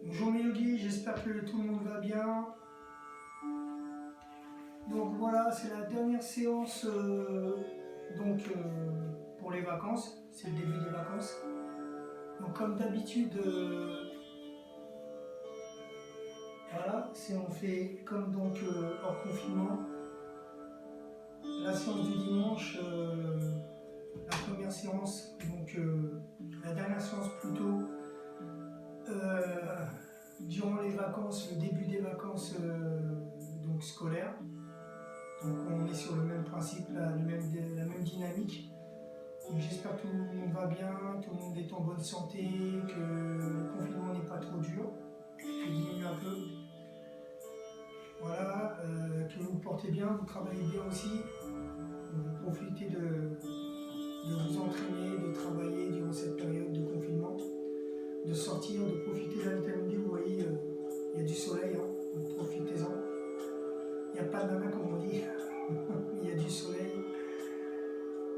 Bonjour mes yogis, j'espère que tout le monde va bien. Donc voilà, c'est la dernière séance pour les vacances, c'est le début des vacances. Donc comme d'habitude, voilà, on fait comme hors confinement. La séance du dimanche, la première séance, la dernière séance plutôt, durant les vacances, le début des vacances scolaires. Donc on est sur le même principe, la même dynamique. J'espère que tout le monde va bien, tout le monde est en bonne santé, que le confinement n'est pas trop dur, qu'il diminue un peu. Voilà, que vous vous portez bien, vous travaillez bien aussi. Vous profitez de vous entraîner, de travailler durant cette période de confinement, de sortir, de profiter de la vitamine D. Vous voyez, il y a du soleil, hein, donc profitez-en. Il n'y a pas de nana comme on dit, il y a du soleil.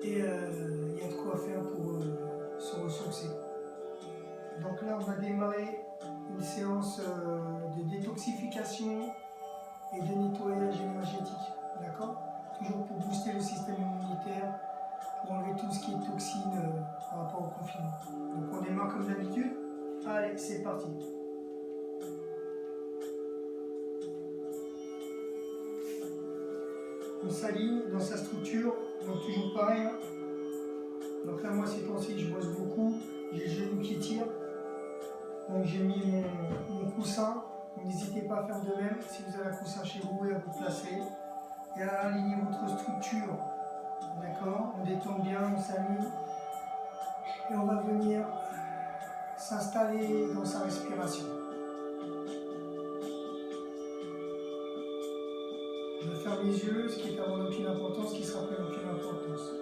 Et il y a de quoi faire pour se ressourcer. Donc là, on va démarrer une séance de détoxification et de nettoyage énergétique. D'accord? Toujours pour booster le système immunitaire, pour enlever tout ce qui est toxine par rapport au confinement. Donc on démarre comme d'habitude. Allez, c'est parti. On s'aligne dans sa structure, donc toujours pareil. Hein. Donc là, moi, ces temps-ci, je bosse beaucoup, j'ai le genou qui tire. Donc j'ai mis mon coussin. N'hésitez pas à faire de même si vous avez un coussin chez vous et à vous placer. Et à aligner votre structure. D'accord? On détend bien, on s'aligne. Et on va venir s'installer dans sa respiration. Je ferme les yeux, ce qui est avant aucune importance, ce qui sera après aucune importance.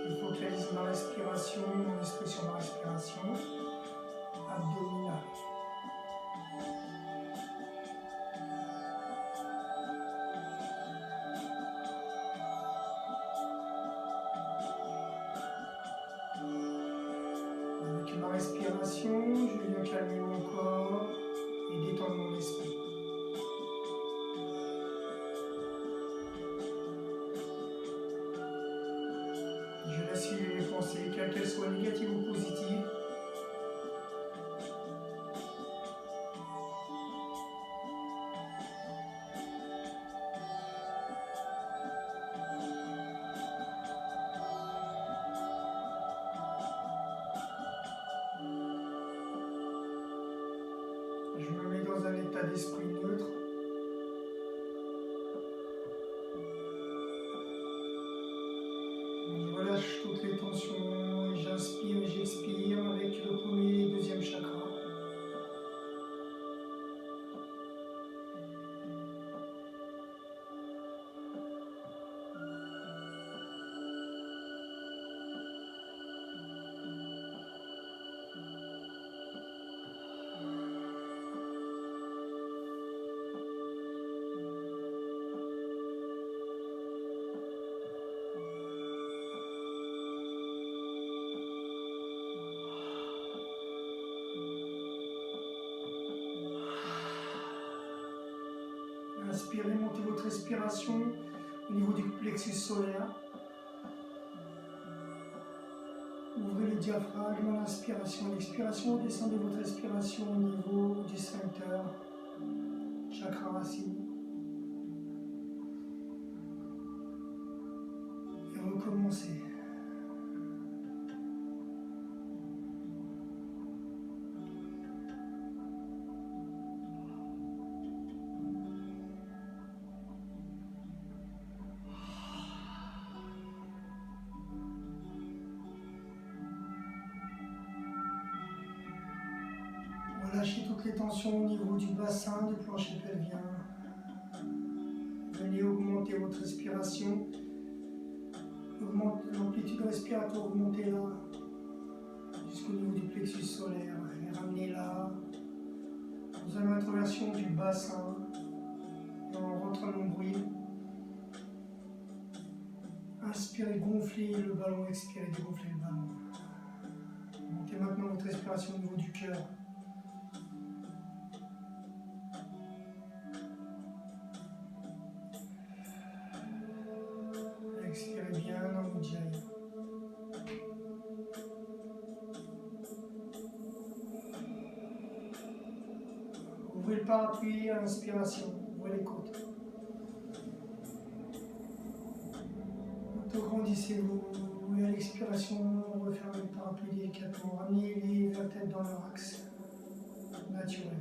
Je focalise ma respiration, mon esprit sur ma respiration abdominale. Avec ma respiration, je viens calmer mon corps et détendre mon esprit. Je laisse filer les pensées, quelles qu'elles soient négatives ou positives. Je me mets dans un état d'esprit neutre. Je relâche toutes les tensions et j'inspire et j'expire avec le premier et deuxième chakra. Inspirez, montez votre respiration au niveau du plexus solaire. Ouvrez le diaphragme à l'inspiration. À l'expiration, descendez votre respiration au niveau du sphincter, chakra racine. Et recommencez. Relâchez toutes les tensions au niveau du bassin, du plancher pelvien. Venez augmenter votre respiration. Augmentez l'amplitude respiratoire, augmentez-la jusqu'au niveau du plexus solaire. Et ramenez-la dans une introversion du bassin, dans votre nombril. Inspirez, gonflez le ballon, expirez, dégonflez le ballon. Montez maintenant votre respiration au niveau du cœur. Expirez bien dans l'Ujjayi. Ouvrez le parapluie à l'inspiration, ouvrez les côtes. Autograndissez-vous et à l'expiration, refermez le parapluie délicatement. Ramenez les vertèbres dans leur axe naturel.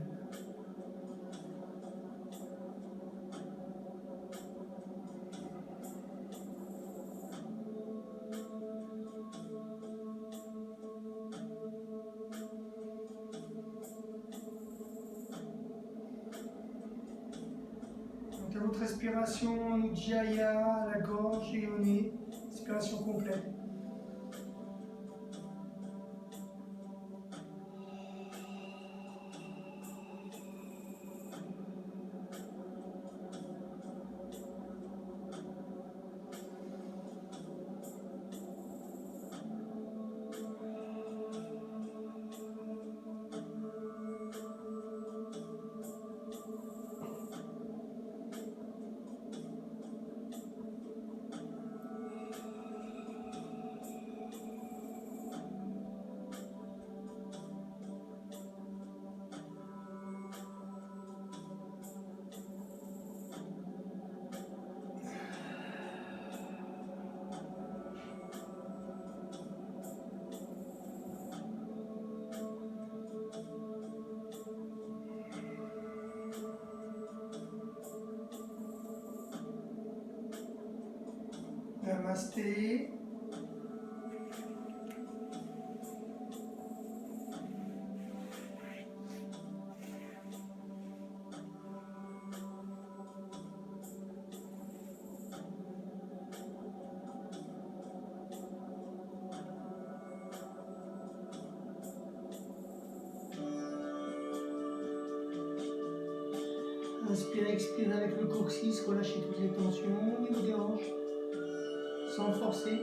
Montez votre respiration en Ujjaya à la gorge et au nez. Respiration complète. Namasté. Inspirez, expirez avec le coccyx, relâchez toutes les tensions au niveau des hanches, sans forcer.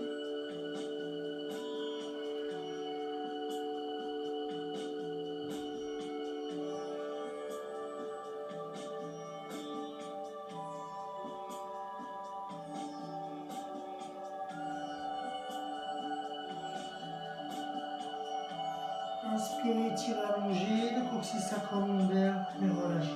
Inspirez, étirez, allongez, le coccyx sacro-lombaire et relâchez.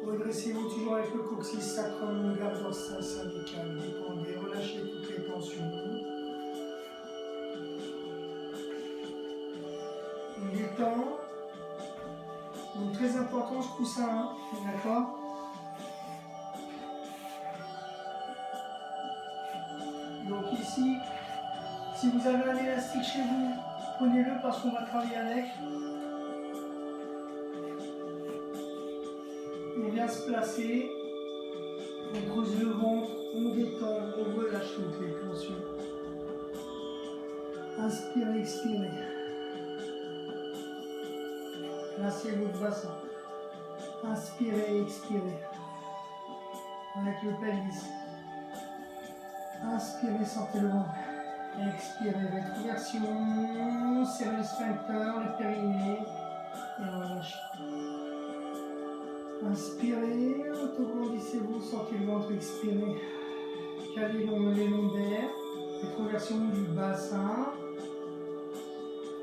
Redressez-vous toujours avec le coccyx sacro-lombaire dorsal cervical. Détendez, relâchez toutes les tensions. On détend. Donc très important ce coussin, d'accord? Donc ici, si vous avez un élastique chez vous, prenez-le parce qu'on va travailler avec. On vient se placer, on creuse le ventre, on détend, on relâche toutes les tensions. Inspirez, expirez. Placez votre bassin. Inspirez, expirez. Avec le pelvis. Inspirez, sortez le ventre. Expirez, rétroversion. Serrez le sphincter, le périnée. Et relâchez. Inspirez, autograndissez-vous, sortez le ventre, expirez. Calez les lombaires, rétroversion du bassin.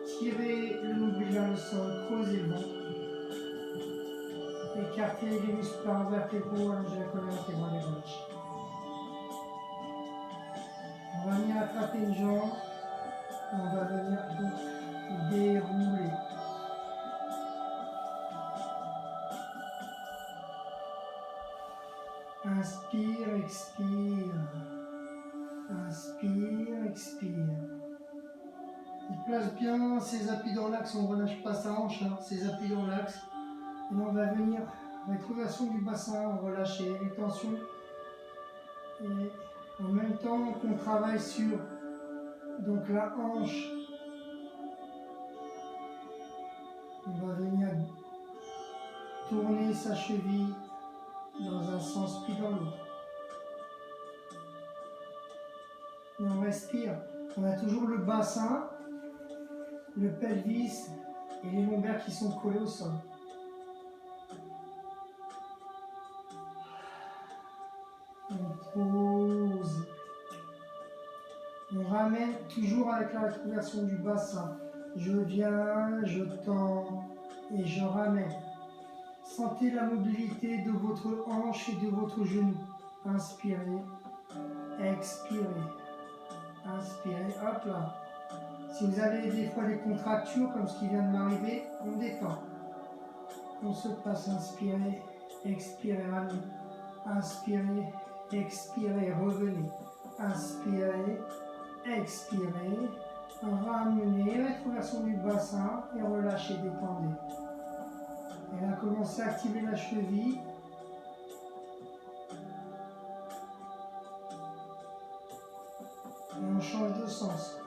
Tirez le nombril vers le sol, creusez le ventre. Écartez les muscles vertébraux, allongez la colonne vertébrale et relâchez. On va venir attraper une jambe. On va venir dérouler. Inspire, expire. Inspire, expire. Il place bien ses appuis dans l'axe, on ne relâche pas sa hanche, hein, ses appuis dans l'axe. Et on va venir, rétroversion du bassin, relâcher les tensions. Et en même temps qu'on travaille sur donc la hanche, on va venir tourner sa cheville dans un sens puis dans l'autre. Et on respire. On a toujours le bassin, le pelvis et les lombaires qui sont collés au sol. On pose. On ramène toujours avec la rétroversion du bassin. Je viens, je tends et je ramène. Sentez la mobilité de votre hanche et de votre genou. Inspirez, expirez, inspirez, hop là. Si vous avez des fois des contractures comme ce qui vient de m'arriver, on détend. On se passe, inspirez, expirez, ramenez. Inspirez, expirez, revenez. Inspirez, expirez, ramenez, rétroversion du bassin et relâchez, détendez. Et là, commencez à activer la cheville. Et on change de sens.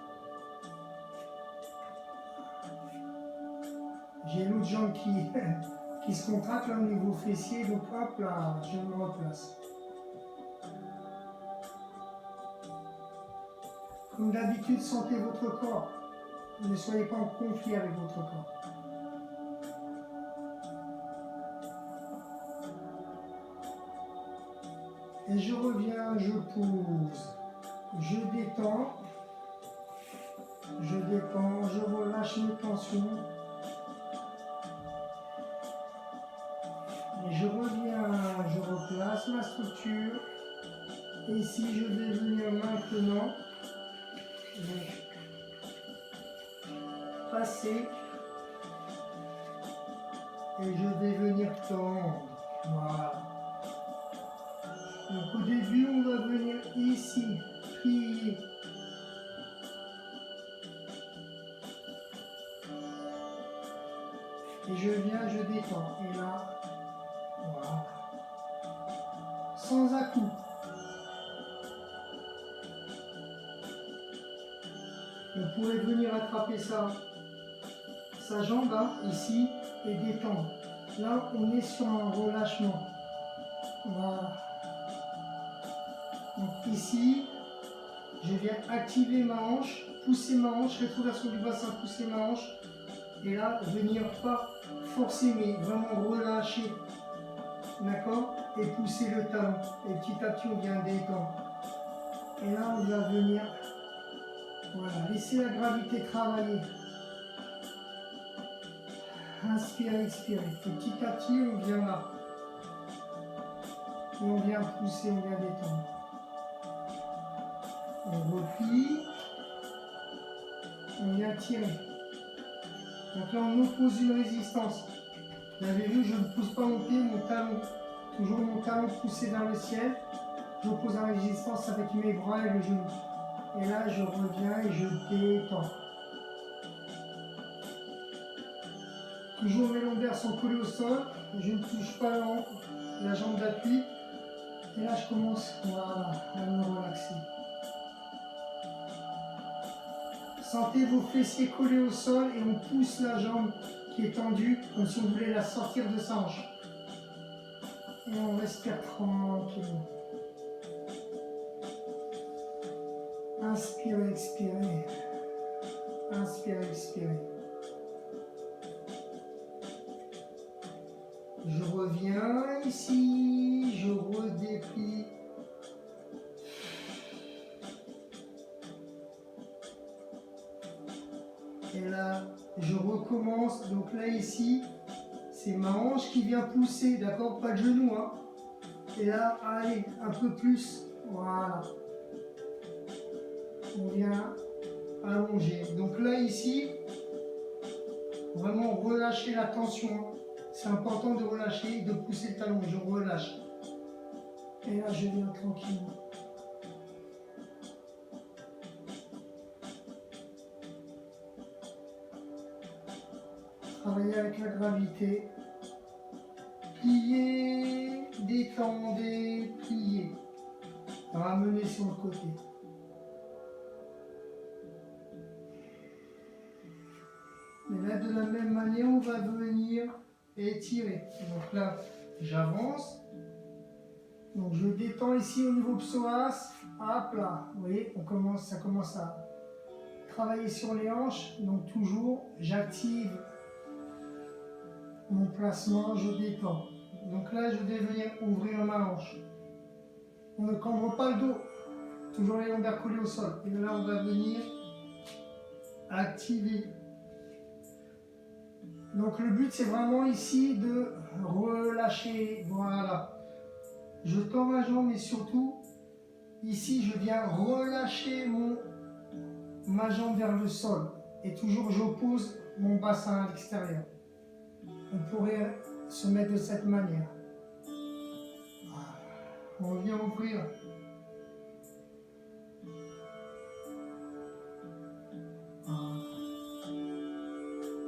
J'ai l'autre jambe qui se contracte là au niveau fessier, donc hop là, je me replace. Comme d'habitude, sentez votre corps. Ne soyez pas en conflit avec votre corps. Et je reviens, je pose, je détends, je relâche mes tensions. Et je reviens, je replace ma structure. Et ici, je vais venir maintenant passer. Et je vais venir tendre. Voilà. Donc au début, on va venir ici, plier. Et je viens, je détends. Et là, voilà. Sans à-coups. On pourrait venir attraper sa jambe là, ici, et détendre. Là, on est sur un relâchement. Voilà. Donc ici, je viens activer ma hanche, pousser ma hanche, rétroversion du bassin, pousser ma hanche. Et là, venir pas forcer, mais vraiment relâcher. D'accord? Et pousser le talon. Et petit à petit, on vient détendre. Et là, on va venir, voilà, laisser la gravité travailler. Inspirez, expirez. Et petit à petit, on vient là. Et on vient pousser, on vient détendre. On replie. On vient tirer. Donc là, on oppose une résistance. Vous avez vu, je ne pousse pas mon pied, mon talon. Toujours mon talon poussé vers le ciel. J'oppose la résistance avec mes bras et le genou. Et là, je reviens et je détends. Toujours mes lombaires sont collés au sol. Je ne touche pas la jambe d'appui. Et là, je commence voilà, à me relaxer. Sentez vos fessiers collés au sol et on pousse la jambe qui est tendue, comme si on voulait la sortir de sa hanche. Et on respire tranquillement. Inspirez, expirez. Inspirez, expirez. Je reviens ici, je redéplie. Et là, je recommence. Donc là, ici, c'est ma hanche qui vient pousser, d'accord? Pas de genou, hein? Et là, allez, un peu plus. Voilà. On vient allonger. Donc là, ici, vraiment relâcher la tension. C'est important de relâcher et de pousser le talon. Je relâche. Et là, je viens tranquillement. Travaillez avec la gravité. Pliez, détendez, pliez. Ramenez sur le côté. Et là, de la même manière, on va venir étirer. Donc là, j'avance, Donc je détends ici au niveau psoas, hop là, vous voyez, ça commence à travailler sur les hanches, donc toujours j'active mon placement, je détends. Donc là je vais venir ouvrir ma hanche. On ne cambre pas le dos, toujours les lombaires collés au sol. Et là on va venir activer. Donc le but c'est vraiment ici de relâcher, voilà. Je tends ma jambe, mais surtout, ici, je viens relâcher ma jambe vers le sol. Et toujours, j'oppose mon bassin à l'extérieur. On pourrait se mettre de cette manière. On vient ouvrir.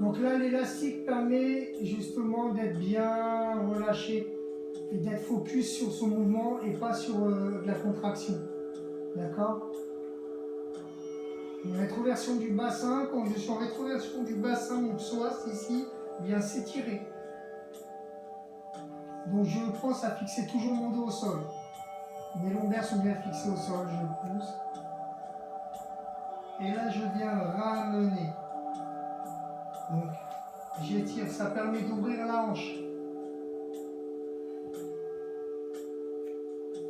Donc là, l'élastique permet justement d'être bien relâché et d'être focus sur son mouvement et pas sur de la contraction. D'accord? Une rétroversion du bassin, quand je suis en rétroversion du bassin, mon psoas ici vient s'étirer. Donc je pense à fixer toujours mon dos au sol. Mes lombaires sont bien fixés au sol, je pousse. Et là je viens ramener. Donc j'étire, ça permet d'ouvrir la hanche.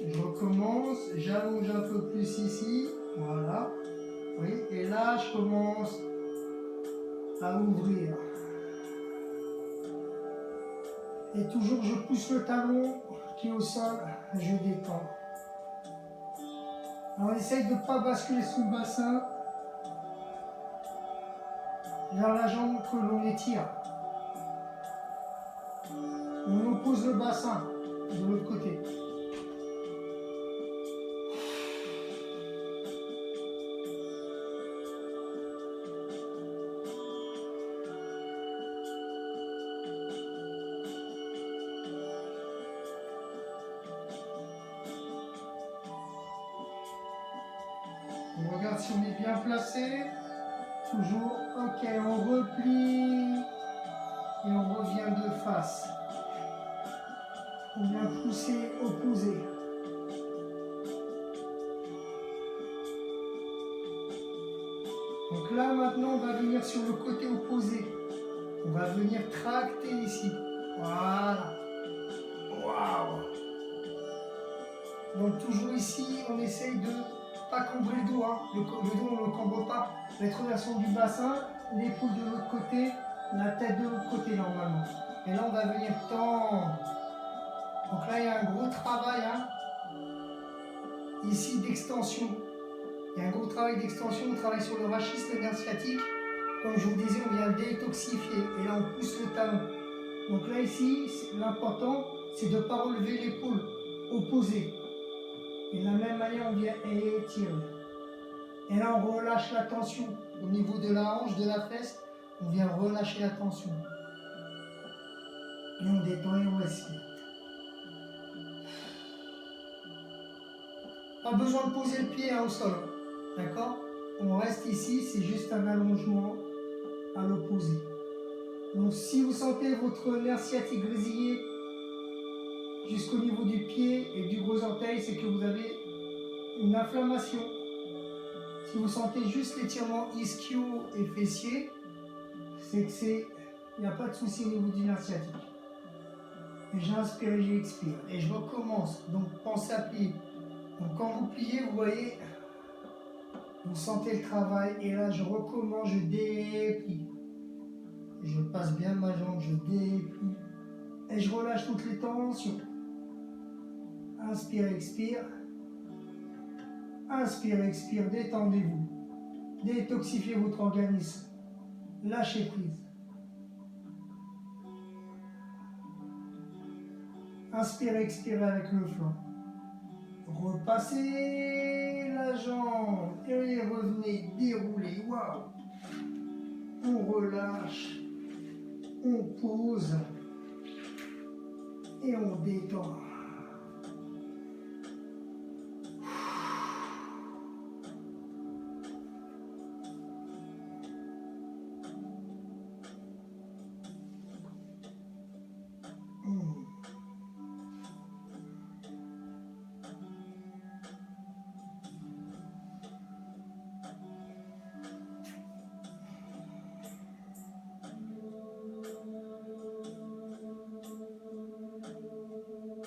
Je recommence, j'allonge un peu plus ici, voilà. Oui, et là je commence à ouvrir. Et toujours je pousse le talon qui est au sol, je détends. Alors on essaye de ne pas basculer sous le bassin vers la jambe que l'on étire. On oppose le bassin de l'autre côté. On regarde si on est bien placé. Toujours, ok, on replie et on revient de face. On vient pousser, opposer. Donc là maintenant on va venir sur le côté opposé. On va venir tracter ici. Voilà. Waouh. Donc toujours ici, on essaye de pas cambrer le dos. Hein. Le dos on ne le cambre pas. Rétroversion du bassin, l'épaule de l'autre côté, la tête de l'autre côté normalement. Et là on va venir tendre. Donc là il y a un gros travail hein, ici d'extension. Il y a un gros travail d'extension, on travaille sur le rachis, le nerf sciatique. Comme je vous disais, on vient le détoxifier et là on pousse le talon. Donc là ici, l'important c'est de ne pas relever l'épaule opposée. Et de la même manière, on vient étirer. Et là on relâche la tension. Au niveau de la hanche, de la fesse, on vient relâcher la tension. Et on détend et on respire. Pas besoin de poser le pied hein, au sol. D'accord? On reste ici, c'est juste un allongement à l'opposé. Donc si vous sentez votre nerf sciatique grésiller jusqu'au niveau du pied et du gros orteil, c'est que vous avez une inflammation. Si vous sentez juste l'étirement ischio et fessier, c'est que il n'y a pas de souci au niveau du nerf sciatique. Et j'inspire et j'expire. Et je recommence. Donc pensez à plier. Donc quand vous pliez, vous voyez, vous sentez le travail. Et là, je recommence, je déplie. Je passe bien ma jambe, je déplie. Et je relâche toutes les tensions. Inspire, expire. Inspire, expire, détendez-vous. Détoxifiez votre organisme. Lâchez prise. Inspirez, expirez avec le flanc. Repassez la jambe et revenez dérouler. Waouh! On relâche, on pose et on détend.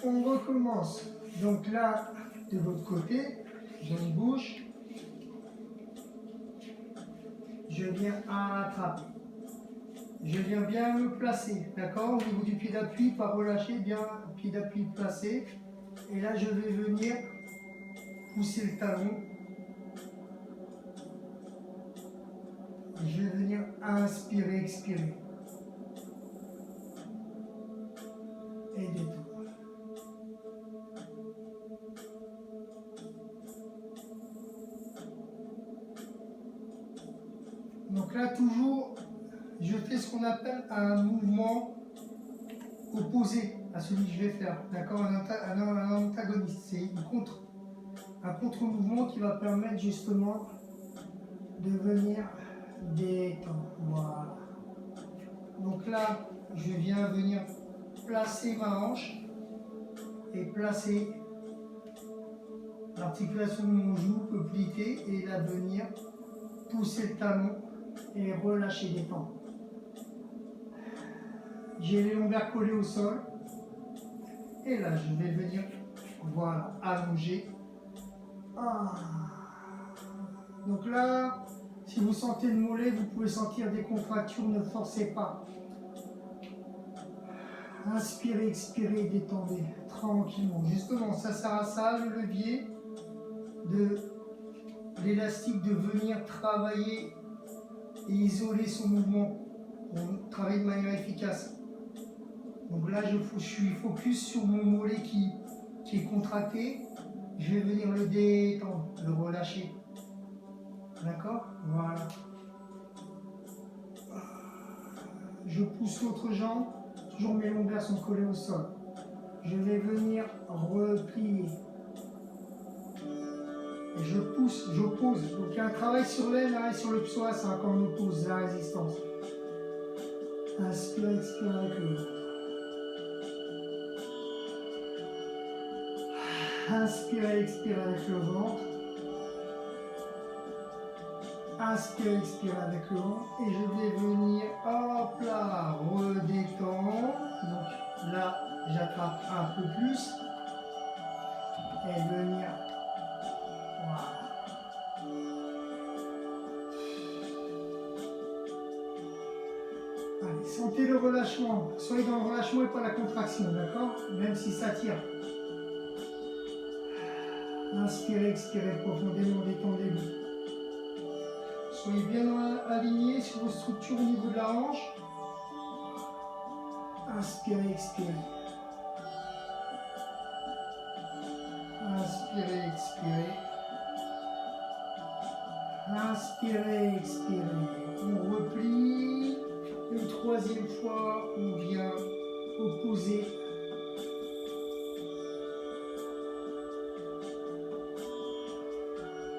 on recommence. Donc là, de l'autre côté, j'ai une bouche. Je viens attraper. Je viens bien me placer, d'accord? Au niveau du pied d'appui, pas relâcher, bien pied d'appui placé. Et là, je vais venir pousser le talon. Je vais venir inspirer, expirer. Et détendre. Donc là, toujours, je fais ce qu'on appelle un mouvement opposé à celui que je vais faire. D'accord? Un antagoniste. C'est un contre-mouvement qui va permettre justement de venir détendre. Voilà. Donc là, je viens venir placer ma hanche et placer l'articulation de mon genou peut pliquer et là venir pousser le talon et relâcher, détendre. J'ai les lombaires collés au sol et là je vais venir, voilà, allonger. Ah. Donc là, si vous sentez le mollet, vous pouvez sentir des contractures, ne forcez pas. Inspirez, expirez, détendez tranquillement. Justement, ça sert à ça, le levier de l'élastique, de venir travailler et isoler son mouvement pour travailler de manière efficace. Donc là, je suis focus sur mon mollet qui est contracté. Je vais venir le détendre, le relâcher. D'accord? Voilà. Je pousse l'autre jambe. Toujours mes lombaires sont collés au sol. Je vais venir replier. Et je pousse, j'oppose. Donc il y a un travail sur l'aile et sur le psoas quand on oppose la résistance. Inspire, expire avec le ventre. Inspire, expire avec le ventre. Inspire, expire avec le ventre. Et je vais venir, hop là, redétendre. Donc là, j'attrape un peu plus. Et venir, voilà. Allez, sentez le relâchement. Soyez dans le relâchement et pas la contraction, d'accord? Même si ça tire. Inspirez, expirez profondément, détendez-vous. Soyez bien alignés sur vos structures au niveau de la hanche. Inspirez, expirez. Inspirez, expirez. Inspirez, expirez. On replie. Une troisième fois, on vient opposer.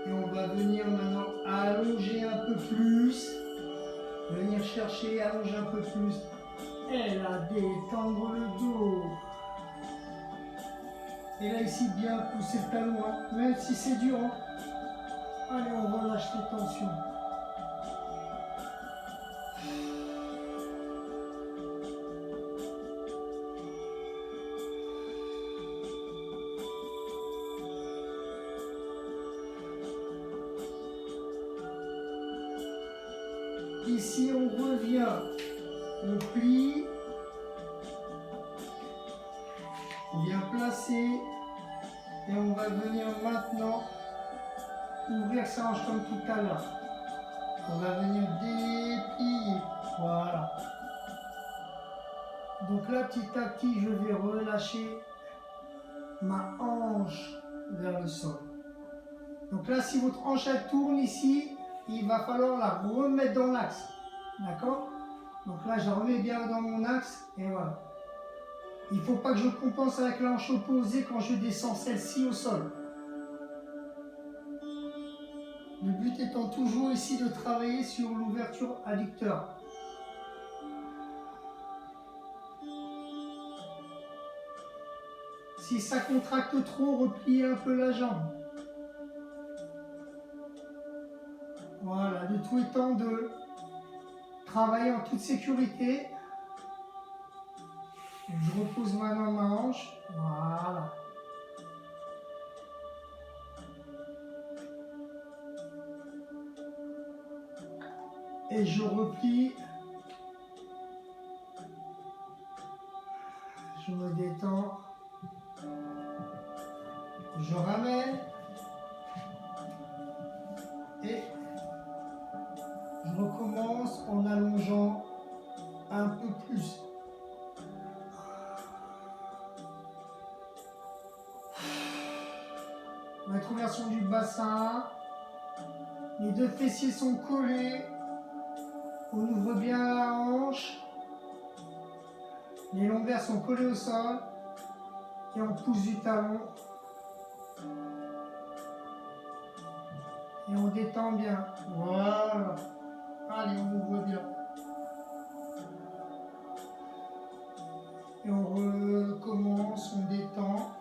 Et on va venir maintenant allonger un peu plus. Venir chercher, allonger un peu plus. Et là, détendre le dos. Et là, ici, bien pousser le talon, hein. Même si c'est dur. Hein. Allez, on relâche les tensions. Ici, on revient, on plie, on vient placer et on va venir maintenant ouvrir sa hanche comme tout à l'heure. On va venir déplier, voilà. Donc là, petit à petit, je vais relâcher ma hanche vers le sol. Donc là, si votre hanche elle tourne ici, il va falloir la remettre dans l'axe. D'accord? Donc là, je la remets bien dans mon axe et voilà. Il ne faut pas que je compense avec la hanche opposée quand je descends celle-ci au sol. Le but étant toujours ici de travailler sur l'ouverture adducteur. Si ça contracte trop, repliez un peu la jambe. Voilà, le tout étant de travailler en toute sécurité. Je repose maintenant ma hanche. Voilà. Et je replie. Je me détends. Je ramène. Et je recommence en allongeant un peu plus. Rétroversion du bassin. Les deux fessiers sont collés. On ouvre bien la hanche. Les lombaires sont collés au sol. Et on pousse du talon. Et on détend bien. Voilà. Allez, on ouvre bien. Et on recommence, on détend.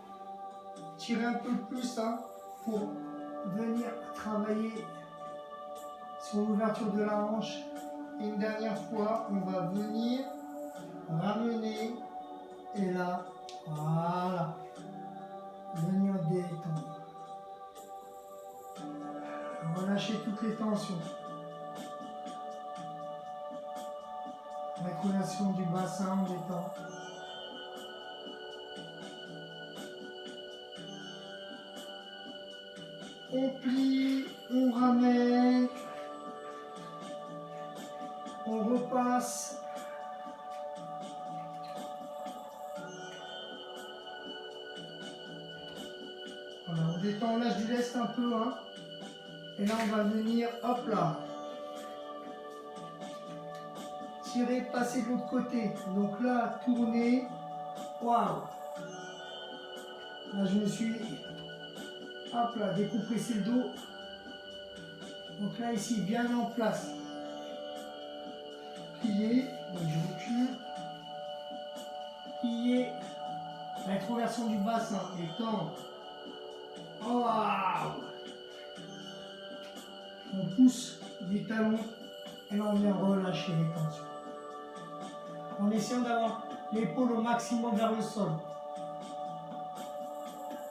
Tirez un peu plus hein, pour venir travailler sur l'ouverture de la hanche. Et une dernière fois, on va venir ramener. Et là, voilà. Venir détendre. Relâchez toutes les tensions. Rétroversion du bassin, on détend. On plie, on ramène, on repasse. Voilà, on détend, on lâche du lest un peu. Hein. Et là, on va venir, hop là. Tirer, passer de l'autre côté. Donc là, tourner. Waouh. Là, je me suis, hop là, décompressé le dos. Donc là, ici, bien en place. Plier, donc je recule. Plier. Rétroversion du bassin, étendre. Waouh. On pousse du talon et là on vient relâcher les tensions. En essayant d'avoir l'épaule au maximum vers le sol.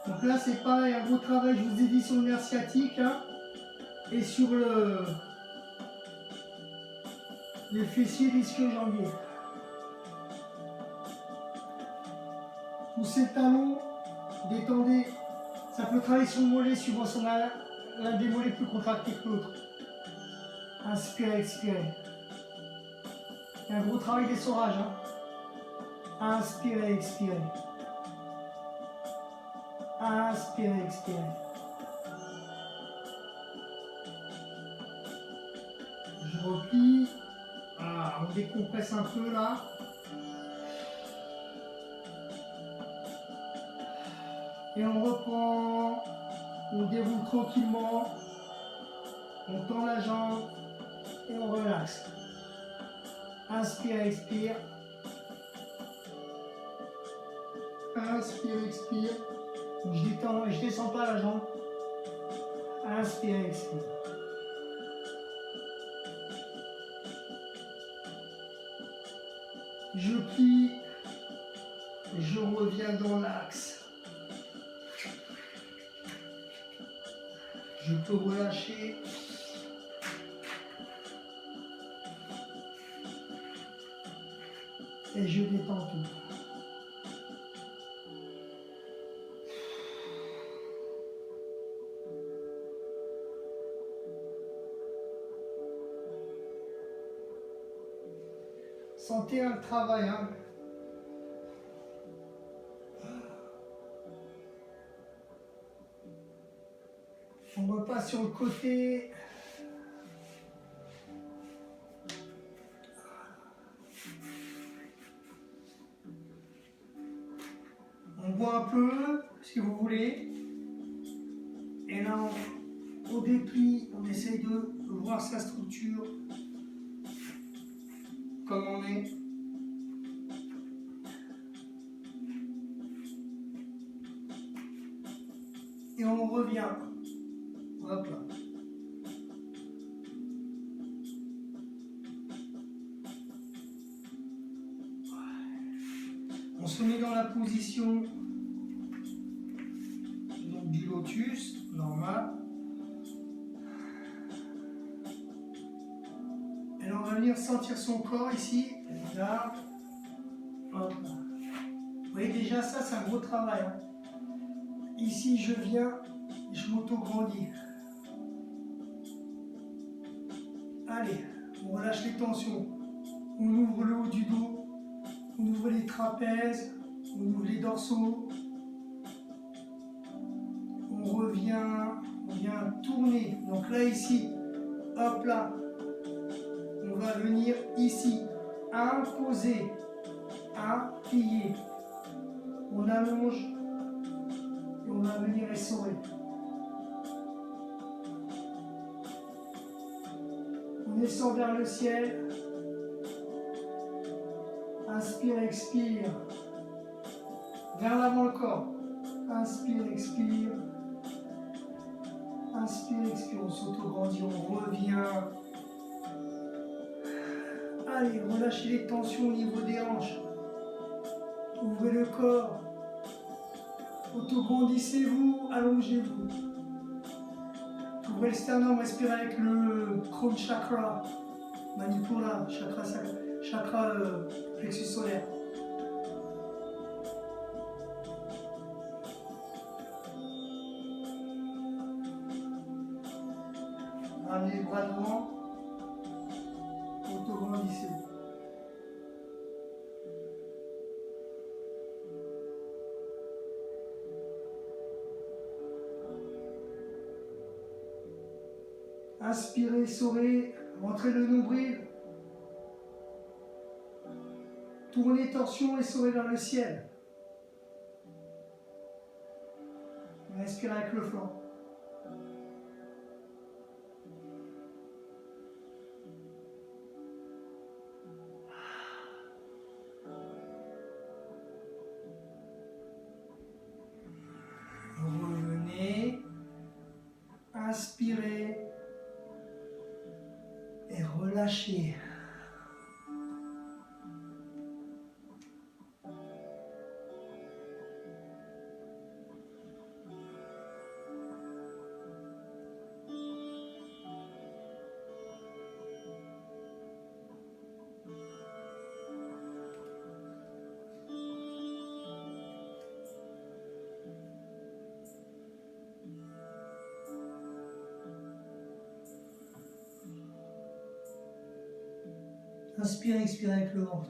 Donc là c'est pareil, un gros travail, je vous ai dit sur le nerf sciatique hein, et sur les fessiers, l'ischio-jambier. Poussez le talon, détendez. Ça peut travailler sur le mollet suivant si on a l'un des mollets plus contracté que l'autre. Inspirez, expirez. Un gros travail d'essorage. Hein. Inspirez, expirez. Inspirez, expirez. Je replie. Voilà, on décompresse un peu là. Et on reprend. On déroule tranquillement. On tend la jambe. Et on relaxe. Inspire, expire. Inspire, expire. Je détends, je descends pas la jambe. Inspire, expire. Je plie. Je reviens dans l'axe. Je peux relâcher. Et je détends tout. Sentez un travail. Hein. On repasse sur le côté. On voit un peu, si vous voulez. Et là, on déplie, on essaye de voir sa structure, comme on est. Et on revient. Hop là. On position donc, du lotus, normal. Et là, on va venir sentir son corps ici. Regarde. Hop là. Vous voyez déjà ça, c'est un gros travail. Hein. Ici, je viens, je m'auto-grandis. Allez, on relâche les tensions. On ouvre le haut du dos, on ouvre les trapèzes, on ouvre les dorsaux. On revient, on vient tourner. Donc là, ici, hop là, on va venir ici, imposer, appuyer. On allonge et on va venir essorer. On descend vers le ciel. Inspire, expire. Vers l'avant le corps. Inspire, expire. Inspire, expire. On s'auto-grandit, on revient. Allez, relâchez les tensions au niveau des hanches. Ouvrez le corps. Auto-grandissez-vous, allongez-vous. Ouvrez le sternum, respirez avec le crown chakra. Manipura, chakra plexus solaire. Ramenez les bras devant. Auto-grandissez-vous. Inspirez, saurez, rentrez le nombril. Tournez torsion et saurez vers le ciel. Respirez avec le flanc. Revenez. Inspirez. Et relâchez. Inspirez, expirez avec le ventre.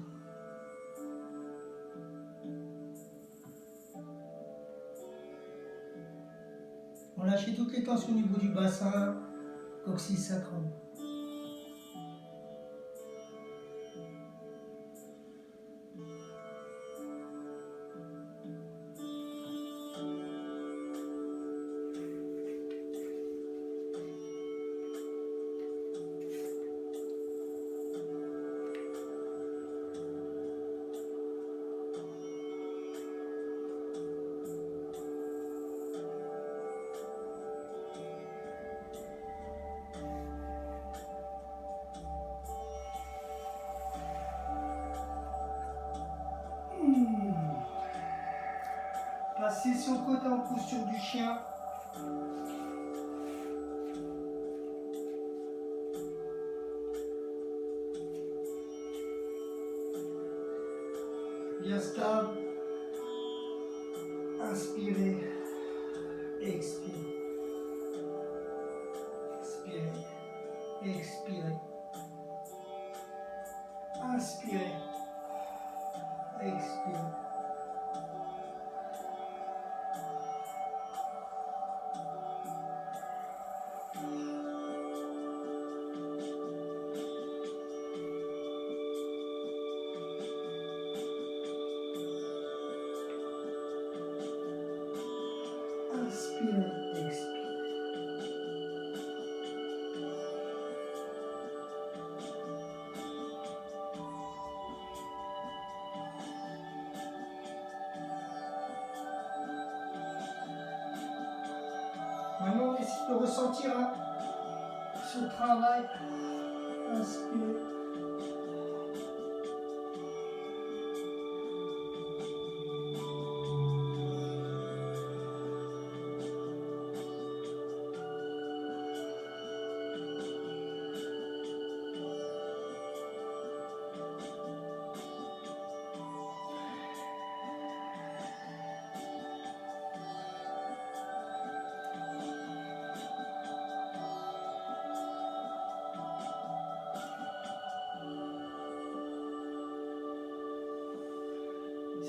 On lâche toutes les tensions au niveau du bassin, coccyx sacrum. Passez sur le côté en posture du chien. Bien stable. Inspirez. Expirez. Expirez. Expirez. Inspirez. Expirez. Inspirez, expirez. Maintenant, on essaie de ressentir ce travail. Inspirez.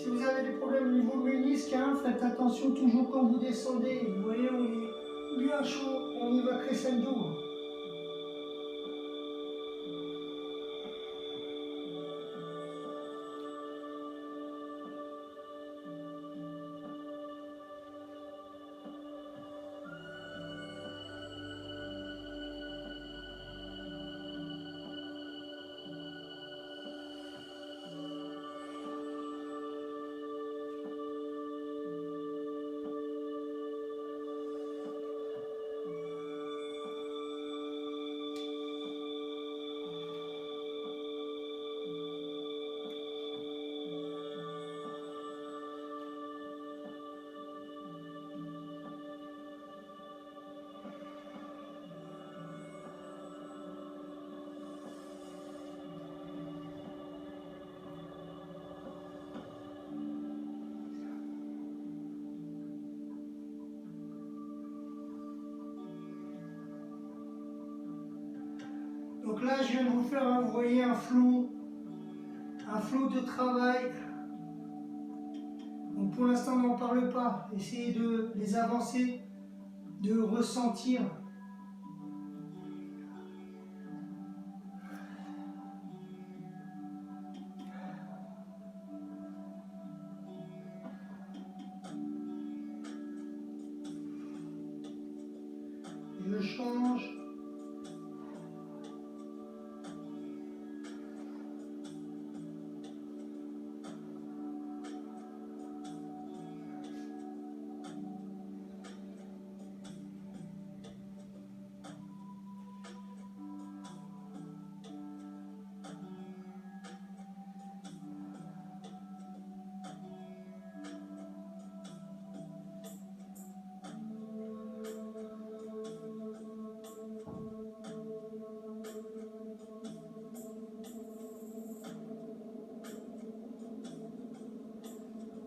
Si vous avez des problèmes au niveau ménisque, hein, faites attention toujours quand vous descendez. Vous voyez, on est bien chaud, on y va crescendo. Donc là, je viens de vous faire, vous voyez, un flot de travail. Donc pour l'instant, on n'en parle pas. Essayez de les avancer, de ressentir. Je change.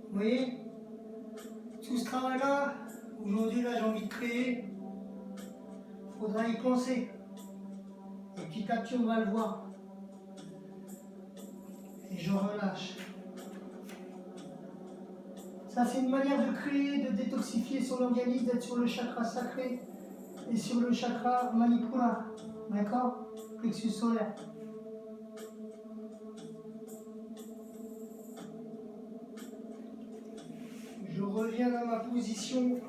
Vous voyez, tout ce travail-là, aujourd'hui, là, j'ai envie de créer. Il faudra y penser. Et petit à petit, on va le voir. Et je relâche. Ça, c'est une manière de créer, de détoxifier son organisme, d'être sur le chakra sacré et sur le chakra manipura. D'accord? Plexus solaire. Je reviens dans ma position.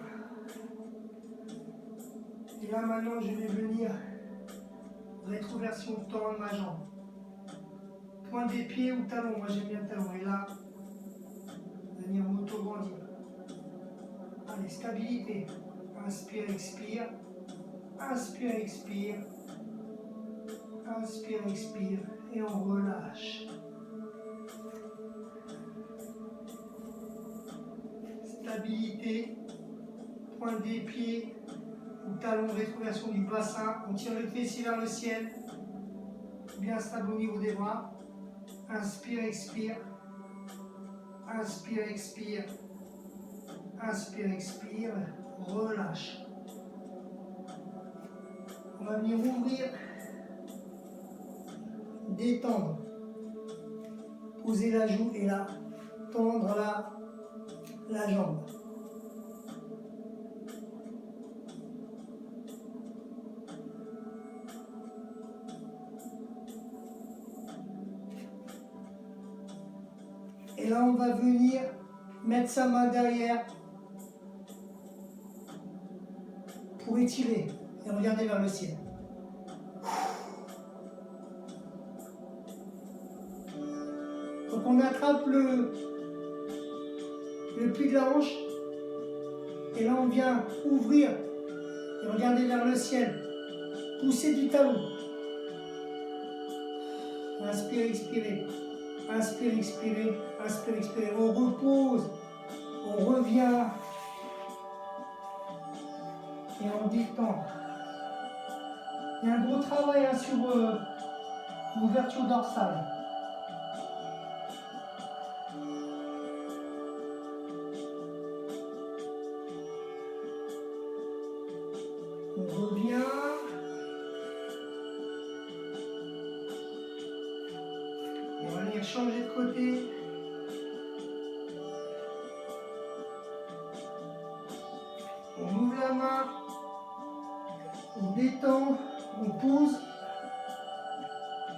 Et là, maintenant, je vais venir rétroversion, tendre ma jambe. Point des pieds ou talon. Moi, j'aime bien le talon. Et là, venir m'auto-grandir. Allez, stabilité. Inspire, expire. Inspire, expire. Inspire, expire. Et on relâche. Stabilité. Pointe des pieds ou talon, rétroversion du bassin. On tire le fessier vers le ciel. Bien stable au niveau des bras. Inspire, expire. Inspire, expire. Inspire, expire. Relâche. On va venir ouvrir. Détendre. Poser la joue et là, tendre la jambe. Et là, on va venir mettre sa main derrière pour étirer et regarder vers le ciel. Donc on attrape le pli de la hanche et là on vient ouvrir et regarder vers le ciel. Pousser du talon. Inspire, expirez. Inspire, expirez. Inspire, expirez. On repose. On revient. Et on détend. Il y a un gros travail sur l'ouverture dorsale. On revient. Et on va venir changer de côté. main, on détend, on pose,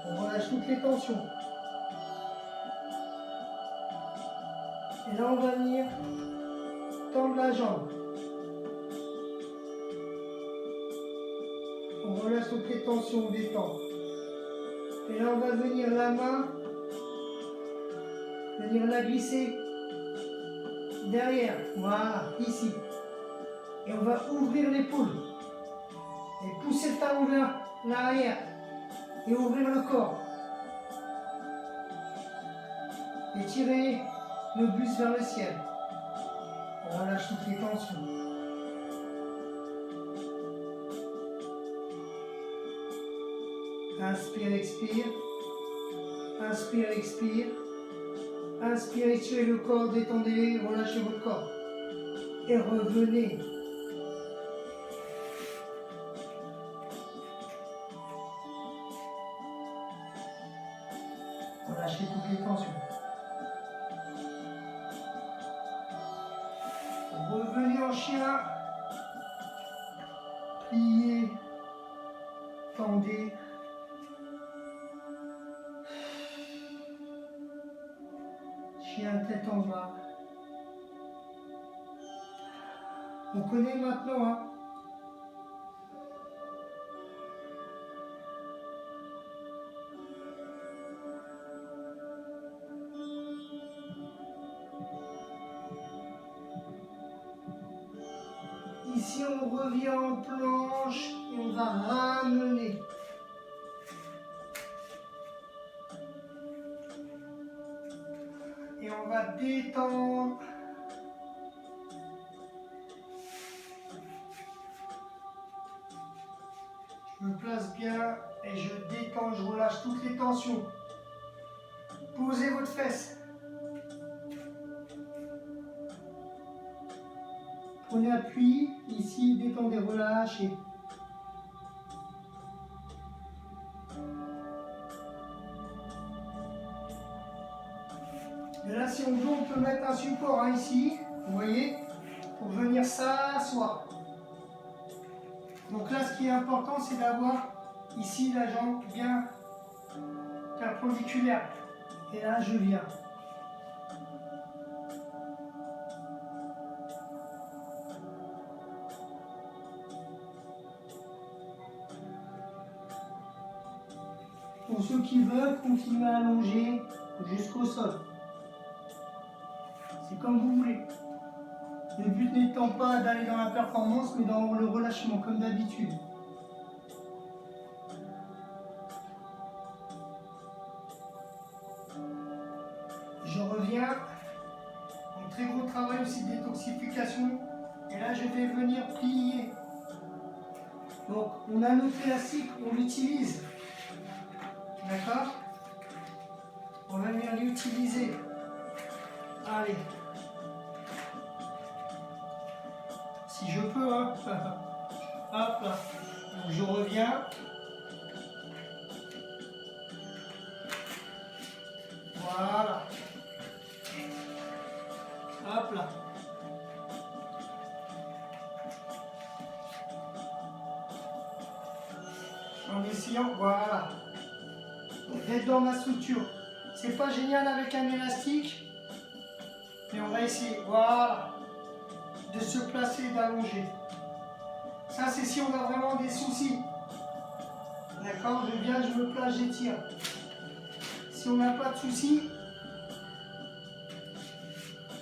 on relâche toutes les tensions. Et là, on va venir tendre la jambe. On relâche toutes les tensions, on détend. Et là, on va venir la main, venir la glisser derrière, voilà, ici. Et on va ouvrir l'épaule. Et pousser le talon vers l'arrière. Et ouvrir le corps. Et tirer le buste vers le ciel. On relâche toutes les tensions. Inspire, expire. Inspire, expire. Inspire, étirez le corps, détendez, relâchez votre corps. Et revenez. Relâchez toutes les tensions. Revenez en chien. Pliez. Tendez. Chien tête en bas. On connaît maintenant, hein. Ici, on revient en planche et on va ramener. Et on va détendre. Je me place bien et je détends, je relâche toutes les tensions. Posez votre fesse. Prenez appui, ici, détendez, relâchez. Et là, si on veut, on peut mettre un support hein, ici, vous voyez, pour venir s'asseoir. Donc là, ce qui est important, c'est d'avoir ici la jambe bien perpendiculaire. Et là, je viens. Pour ceux qui veulent, continuez à allonger jusqu'au sol. C'est comme vous voulez. Le but n'étant pas d'aller dans la performance, mais dans le relâchement, comme d'habitude. Je reviens. Un très gros travail aussi de détoxification. Et là, je vais venir plier. Donc, on a notre élastique, on l'utilise. D'accord? On va venir l'utiliser. Allez. Si je peux, hein. Hop là. Donc je reviens. Voilà. Hop là. En essayant, voilà. D'être dans ma structure. C'est pas génial avec un élastique, mais on va essayer. Voilà. De se placer et d'allonger. Ça, c'est si on a vraiment des soucis. D'accord? Je viens, je me place, j'étire. Si on n'a pas de soucis,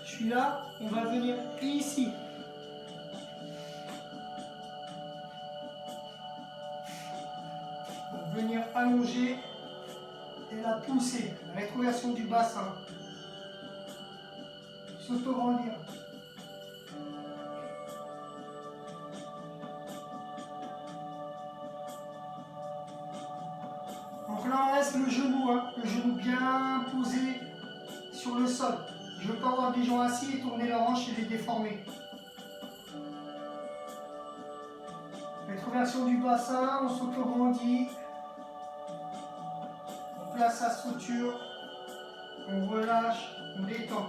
je suis là, on va venir ici. On va venir allonger et la pousser. La rétroversion du bassin. S'auto-grandir. Donc là, on reste le genou, hein, le genou bien posé sur le sol. Je ne veux pas avoir des gens assis et tourner la hanche et les déformer. Rétroversion du bassin, on s'auto-grandit. On place sa structure. On relâche, on détend.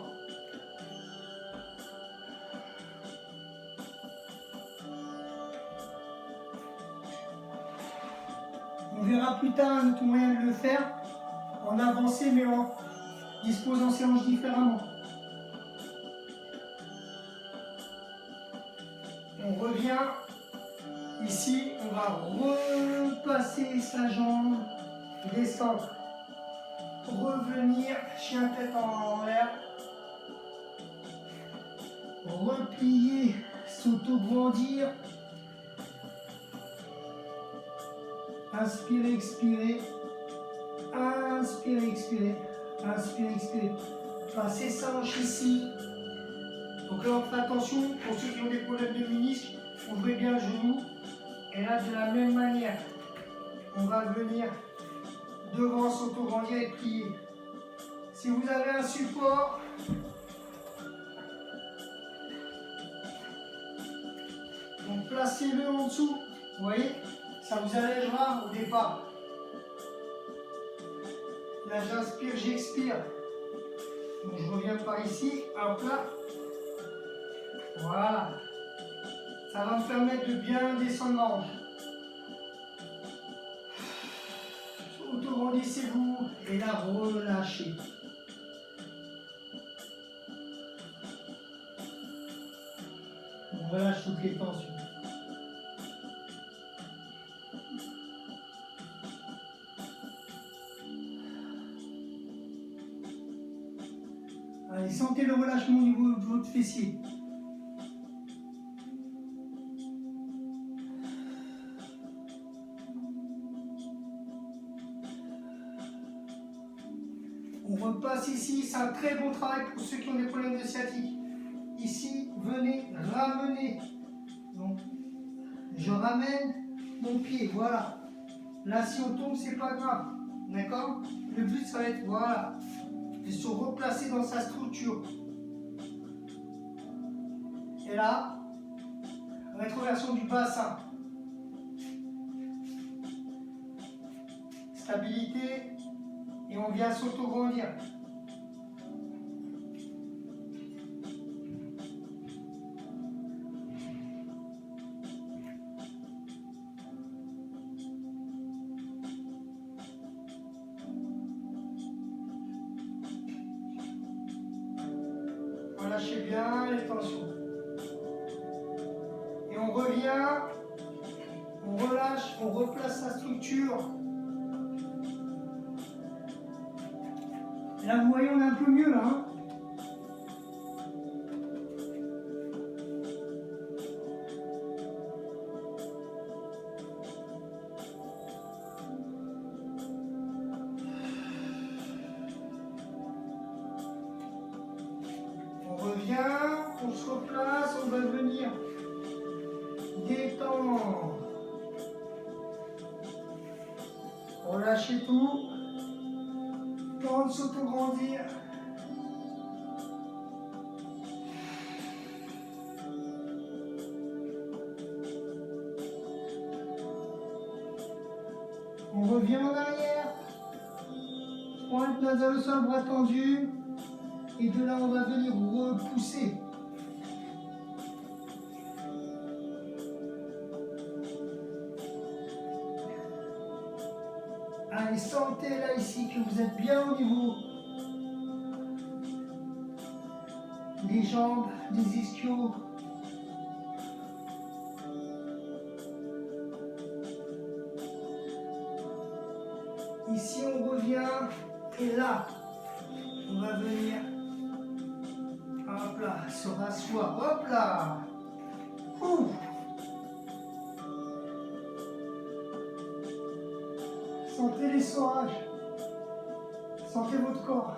On verra plus tard un autre moyen de le faire, en avancée mais en disposant ses hanches différemment. On revient, ici on va replacer sa jambe, descendre, revenir, chien tête en l'air, replier, s'auto-grandir, inspirer, expirer, inspirer, expirer, inspirer, expirer, passer sa hanche ici. Donc là, on fait attention, pour ceux qui ont des problèmes de ménisque, ouvrez bien le genou. Et là, de la même manière, on va venir devant, s'auto-grandir et plier. Si vous avez un support, donc placez-le en dessous. Vous voyez, ça vous allègera au départ. Là, j'inspire, j'expire. Donc, je reviens par ici, hop là. Voilà. Ça va me permettre de bien descendre ma hanche. Auto-grandissez-vous et là, relâchez. On relâche toutes les tensions. Allez, sentez le relâchement au niveau de votre fessier. On repasse ici, c'est un très bon travail pour ceux qui ont des problèmes de sciatique. Ici, venez ramener. Donc, je ramène mon pied, voilà. Là, si on tombe, c'est pas grave. D'accord? Le but, ça va être, voilà, de se replacer dans sa structure. Et là, rétroversion du bassin. Stabilité. Et on vient s'auto-grandir. Relâchez bien les tensions. Et on revient, on relâche, on replace sa structure. Là, vous voyez, on est un peu mieux là. Hein. On revient, on se replace, on va venir détendre. Relâchez tout. Temps de s'auto-grandir. On revient en arrière. Pointe nasale au sol, bras tendu. Et de là, on va venir repousser. Allez, sentez là ici que vous êtes bien au niveau des jambes, des ischios. Ici, on revient. Et là, on va venir. Hop là, se rasseoir. Hop là. Ouh. Sentez l'essorage. Sentez votre corps.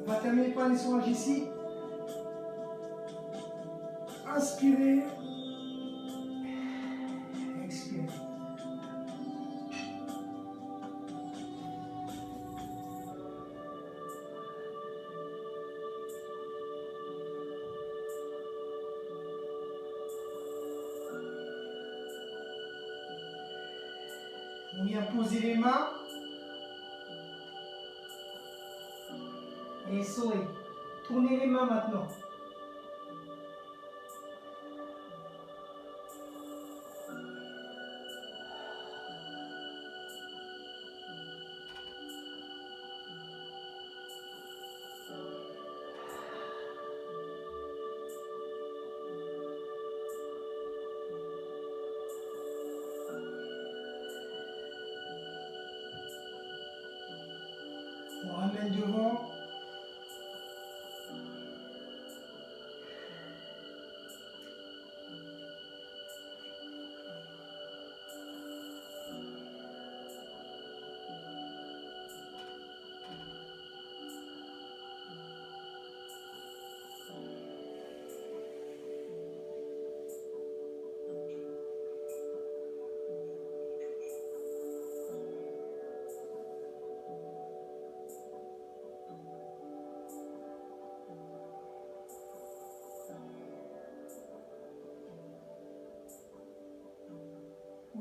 On va terminer par l'essorage ici. Inspirez. Expirez. On vient poser les mains. Et souriez. Tournez les mains maintenant. On ramène devant.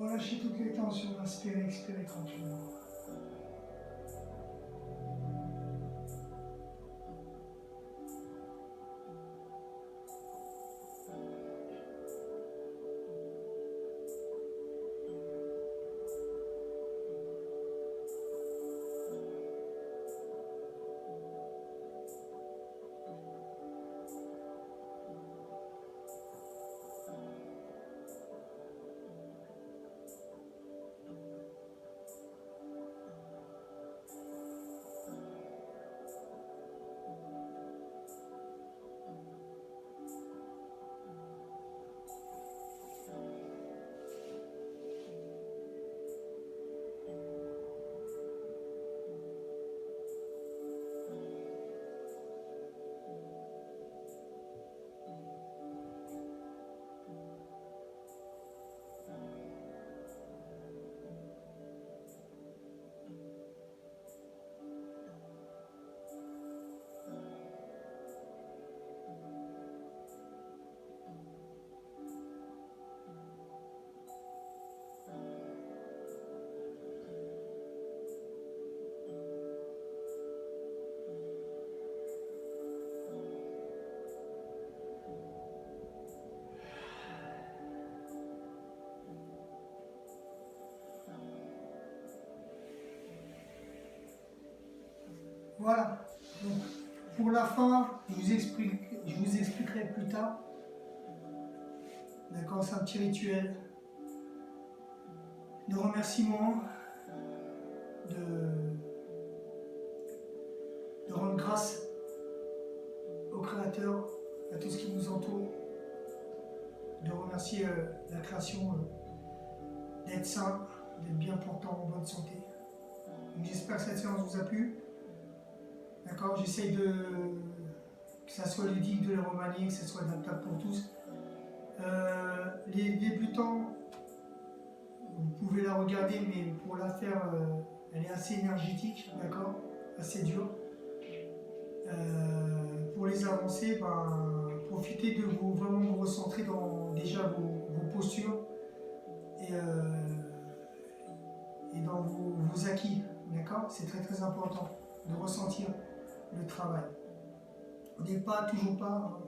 Relâchez toutes les tensions, inspirez, expirez tranquillement. Voilà. Donc, pour la fin, je vous expliquerai plus tard. D'accord, c'est un petit rituel de remerciement, de rendre grâce au Créateur, à tout ce qui nous entoure, de remercier la création d'être sain, d'être bien portant, en bonne santé. J'espère que cette séance vous a plu. D'accord, j'essaye que ça soit ludique de les remanier, que ça soit adaptable pour tous. Les débutants, vous pouvez la regarder, mais pour la faire, elle est assez énergétique, d'accord, assez dure. Pour les avancés, profitez de vraiment vous recentrer dans déjà vos postures et dans vos acquis, d'accord. C'est très très important de ressentir le travail. On n'est toujours pas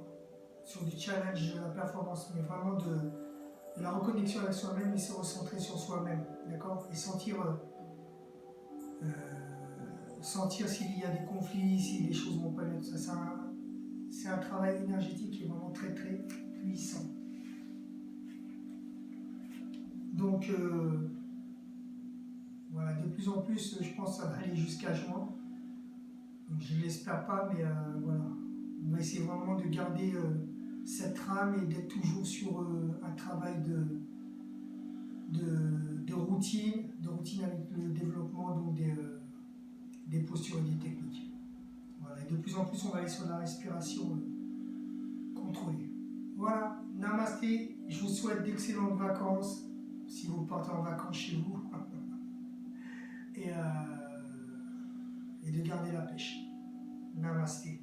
sur du challenge de la performance, mais vraiment de la reconnexion avec soi-même et se recentrer sur soi-même, d'accord, et sentir s'il y a des conflits, si les choses vont pas bien, tout ça. C'est un travail énergétique qui est vraiment très très puissant. Donc voilà, de plus en plus, je pense que ça va aller jusqu'à juin. Donc, je ne l'espère pas, mais voilà. On va essayer vraiment de garder cette trame et d'être toujours sur un travail de routine avec le développement donc, des postures et des techniques. Voilà. Et de plus en plus, on va aller sur la respiration contrôlée. Voilà, namasté, je vous souhaite d'excellentes vacances, si vous partez en vacances chez vous, et de garder la pêche. Namasté.